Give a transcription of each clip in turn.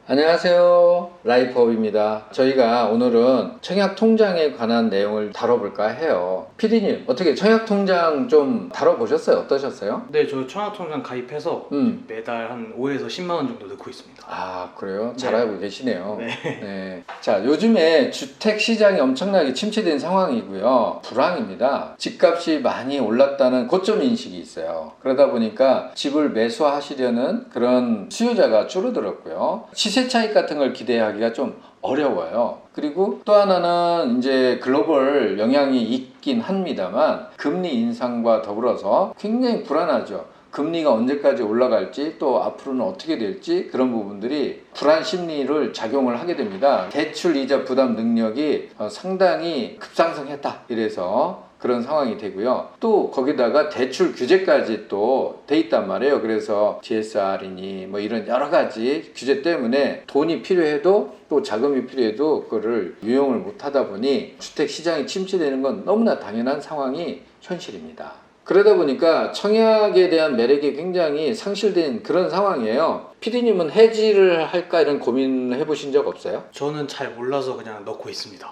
안녕하세요. 라이프업입니다. 저희가 오늘은 청약통장에 관한 내용을 다뤄볼까 해요. PD님, 어떻게 청약통장 좀 다뤄보셨어요? 어떠셨어요? 네, 저 청약통장 가입해서 음. 매달 한 5에서 10만 원 정도 넣고 있습니다. 아, 그래요? 네. 잘 알고 계시네요. 네. 네. 자, 요즘에 주택시장이 엄청나게 침체된 상황이고요. 불황입니다. 집값이 많이 올랐다는 고점 인식이 있어요. 그러다 보니까 집을 매수하시려는 그런 수요자가 줄어들었고요. 시세 차익 같은 걸 기대하기가 좀 어려워요. 그리고 또 하나는 이제 글로벌 영향이 있긴 합니다만 금리 인상과 더불어서 굉장히 불안하죠. 금리가 언제까지 올라갈지 또 앞으로는 어떻게 될지 그런 부분들이 불안 심리를 작용을 하게 됩니다. 대출 이자 부담 능력이 상당히 급상승했다. 이래서 그런 상황이 되고요. 또 거기다가 대출 규제까지 또 돼 있단 말이에요. 그래서 DSR이니 뭐 이런 여러 가지 규제 때문에 돈이 필요해도 또 자금이 필요해도 그거를 유용을 못 하다 보니 주택 시장이 침체되는 건 너무나 당연한 상황이 현실입니다. 그러다 보니까 청약에 대한 매력이 굉장히 상실된 그런 상황이에요. PD님은 해지를 할까 이런 고민을 해보신 적 없어요? 저는 잘 몰라서 그냥 넣고 있습니다.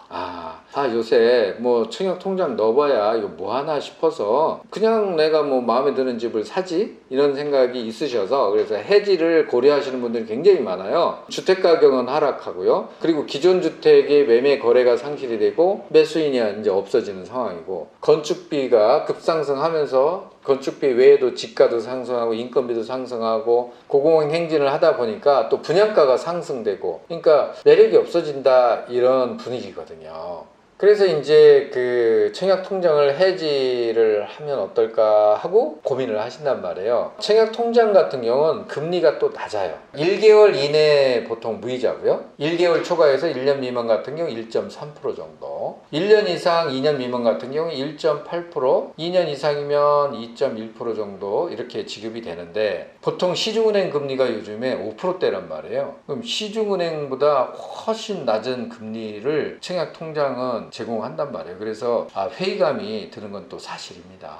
요새 뭐 청약 통장 넣어봐야 이거 뭐 하나 싶어서 그냥 내가 뭐 마음에 드는 집을 사지? 이런 생각이 있으셔서 그래서 해지를 고려하시는 분들이 굉장히 많아요. 주택 가격은 하락하고요. 그리고 기존 주택의 매매 거래가 상실이 되고 매수인이 이제 없어지는 상황이고 건축비가 급상승하면서 건축비 외에도 집가도 상승하고 인건비도 상승하고 고공행 행진을 하다 보니까 또 분양가가 상승되고 그러니까 매력이 없어진다 이런 분위기거든요. 그래서 이제 그 청약 통장을 해지를 하면 어떨까 하고 고민을 하신단 말이에요. 청약 통장 같은 경우는 금리가 또 낮아요. 1개월 이내 보통 무이자고요. 1개월 초과해서 1년 미만 같은 경우 1.3% 정도. 1년 이상 2년 미만 같은 경우 1.8%, 2년 이상이면 2.1% 정도 이렇게 지급이 되는데 보통 시중은행 금리가 요즘에 5%대란 말이에요. 그럼 시중은행보다 훨씬 낮은 금리를 청약 통장은 제공한단 말이에요. 그래서 회의감이 드는 건 또 사실입니다.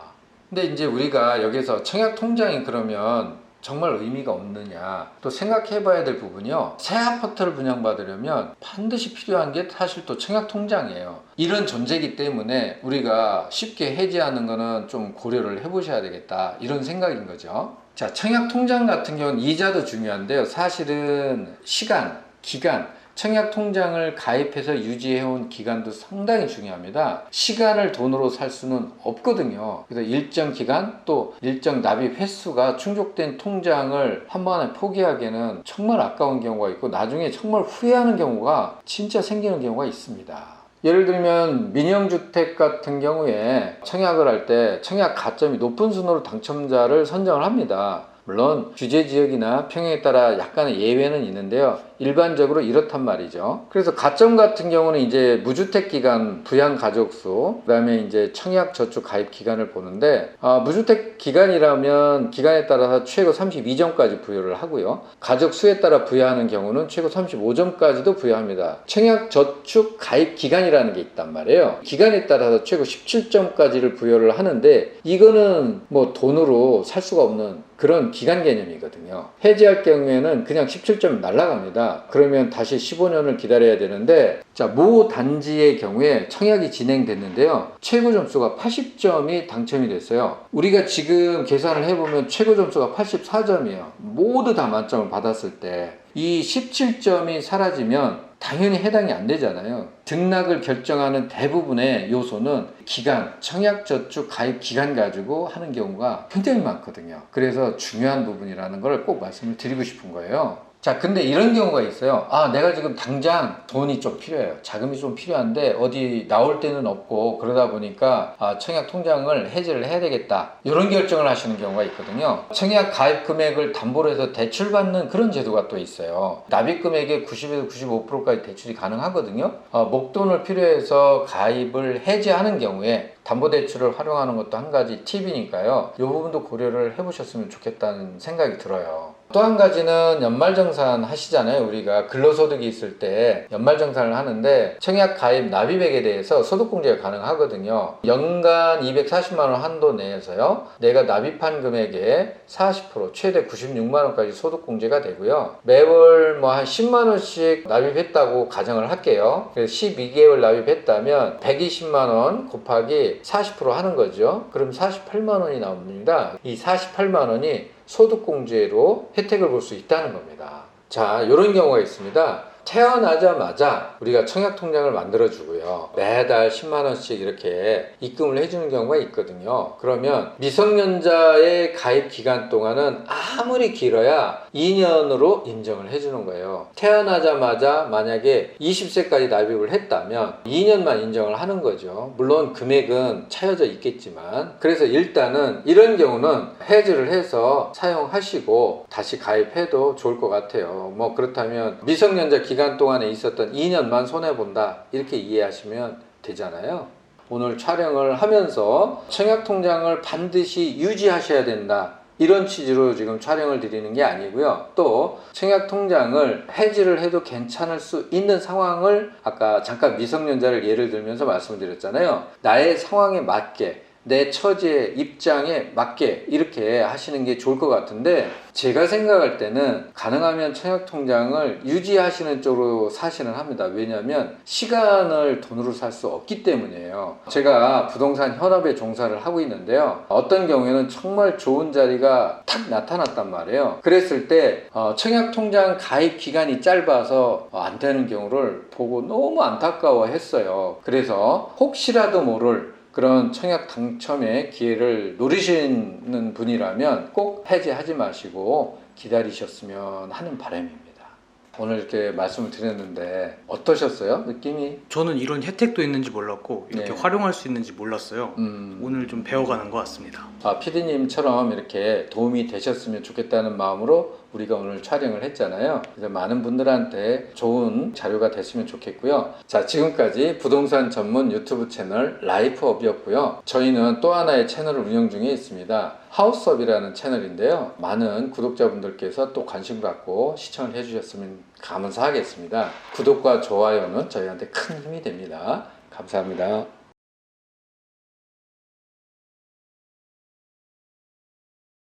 근데 이제 우리가 여기서 청약 통장이 그러면 정말 의미가 없느냐 또 생각해 봐야 될 부분이요. 새 아파트를 분양받으려면 반드시 필요한 게 사실 또 청약 통장이에요. 이런 존재이기 때문에 우리가 쉽게 해지하는 거는 좀 고려를 해 보셔야 되겠다 이런 생각인 거죠. 자, 청약 통장 같은 경우는 이자도 중요한데요. 사실은 시간, 기간 청약 통장을 가입해서 유지해온 기간도 상당히 중요합니다. 시간을 돈으로 살 수는 없거든요. 그래서 일정 기간 또 일정 납입 횟수가 충족된 통장을 한 번에 포기하기에는 정말 아까운 경우가 있고 나중에 정말 후회하는 경우가 진짜 생기는 경우가 있습니다. 예를 들면 민영주택 같은 경우에 청약을 할 때 청약 가점이 높은 순으로 당첨자를 선정을 합니다. 물론 규제지역이나 평형에 따라 약간의 예외는 있는데요. 일반적으로 이렇단 말이죠. 그래서 가점 같은 경우는 이제 무주택 기간, 부양 가족수, 그 다음에 이제 청약 저축 가입 기간을 보는데 무주택 기간이라면 기간에 따라서 최고 32점까지 부여를 하고요. 가족 수에 따라 부여하는 경우는 최고 35점까지도 부여합니다. 청약 저축 가입 기간이라는 게 있단 말이에요. 기간에 따라서 최고 17점까지를 부여를 하는데 이거는 뭐 돈으로 살 수가 없는 그런 기간 개념이거든요. 해지할 경우에는 그냥 17점 날라갑니다. 그러면 다시 15년을 기다려야 되는데 모 단지의 경우에 청약이 진행됐는데요. 최고 점수가 80점이 당첨이 됐어요. 우리가 지금 계산을 해보면 최고 점수가 84점이에요. 모두 다 만점을 받았을 때 이 17점이 사라지면 당연히 해당이 안 되잖아요. 등락을 결정하는 대부분의 요소는 기간, 청약저축 가입 기간 가지고 하는 경우가 굉장히 많거든요. 그래서 중요한 부분이라는 걸 꼭 말씀을 드리고 싶은 거예요. 자, 근데 이런 경우가 있어요. 내가 지금 당장 돈이 좀 필요해요. 자금이 좀 필요한데 어디 나올 데는 없고 그러다 보니까 청약 통장을 해지를 해야 되겠다. 이런 결정을 하시는 경우가 있거든요. 청약 가입 금액을 담보로 해서 대출받는 그런 제도가 또 있어요. 납입 금액의 90에서 95%까지 대출이 가능하거든요. 목돈을 필요해서 가입을 해지하는 경우에 담보대출을 활용하는 것도 한 가지 팁이니까요. 이 부분도 고려를 해보셨으면 좋겠다는 생각이 들어요. 또 한 가지는 연말정산 하시잖아요. 우리가 근로소득이 있을 때 연말정산을 하는데 청약 가입 납입액에 대해서 소득공제가 가능하거든요. 연간 240만 원 한도 내에서요. 내가 납입한 금액의 40% 최대 96만 원까지 소득공제가 되고요. 매월 뭐 한 10만 원씩 납입했다고 가정을 할게요. 그래서 12개월 납입했다면 120만 원 곱하기 40% 하는 거죠. 그럼 48만 원이 나옵니다. 이 48만 원이 소득공제로 혜택을 볼 수 있다는 겁니다. 자, 이런 경우가 있습니다. 태어나자마자 우리가 청약통장을 만들어주고요. 매달 10만원씩 이렇게 입금을 해주는 경우가 있거든요. 그러면 미성년자의 가입 기간 동안은 아무리 길어야 2년으로 인정을 해주는 거예요. 태어나자마자 만약에 20세까지 납입을 했다면 2년만 인정을 하는 거죠. 물론 금액은 차여져 있겠지만. 그래서 일단은 이런 경우는 해지를 해서 사용하시고 다시 가입해도 좋을 것 같아요. 뭐 그렇다면 미성년자 기간 동안에 있었던 2년만 손해본다 이렇게 이해하시면 되잖아요. 오늘 촬영을 하면서 청약통장을 반드시 유지하셔야 된다 이런 취지로 지금 촬영을 드리는 게 아니고요. 또 청약통장을 해지를 해도 괜찮을 수 있는 상황을 아까 잠깐 미성년자를 예를 들면서 말씀드렸잖아요. 나의 상황에 맞게 내 처지의 입장에 맞게 이렇게 하시는 게 좋을 것 같은데 제가 생각할 때는 가능하면 청약통장을 유지하시는 쪽으로 사실은 합니다. 왜냐하면 시간을 돈으로 살 수 없기 때문이에요. 제가 부동산 현업에 종사를 하고 있는데요. 어떤 경우에는 정말 좋은 자리가 탁 나타났단 말이에요. 그랬을 때 청약통장 가입 기간이 짧아서 안 되는 경우를 보고 너무 안타까워 했어요. 그래서 혹시라도 모를 그런 청약 당첨의 기회를 노리시는 분이라면 꼭 해지하지 마시고 기다리셨으면 하는 바람입니다. 오늘 이렇게 말씀을 드렸는데 어떠셨어요? 느낌이? 저는 이런 혜택도 있는지 몰랐고 이렇게 네. 활용할 수 있는지 몰랐어요. 오늘 좀 배워가는 것 같습니다. PD님처럼 이렇게 도움이 되셨으면 좋겠다는 마음으로 우리가 오늘 촬영을 했잖아요. 그래서 많은 분들한테 좋은 자료가 됐으면 좋겠고요. 자, 지금까지 부동산 전문 유튜브 채널 라이프업이었고요. 저희는 또 하나의 채널을 운영 중에 있습니다. 하우스업이라는 채널인데요. 많은 구독자분들께서 또 관심 갖고 시청을 해주셨으면 감사하겠습니다. 구독과 좋아요는 저희한테 큰 힘이 됩니다. 감사합니다.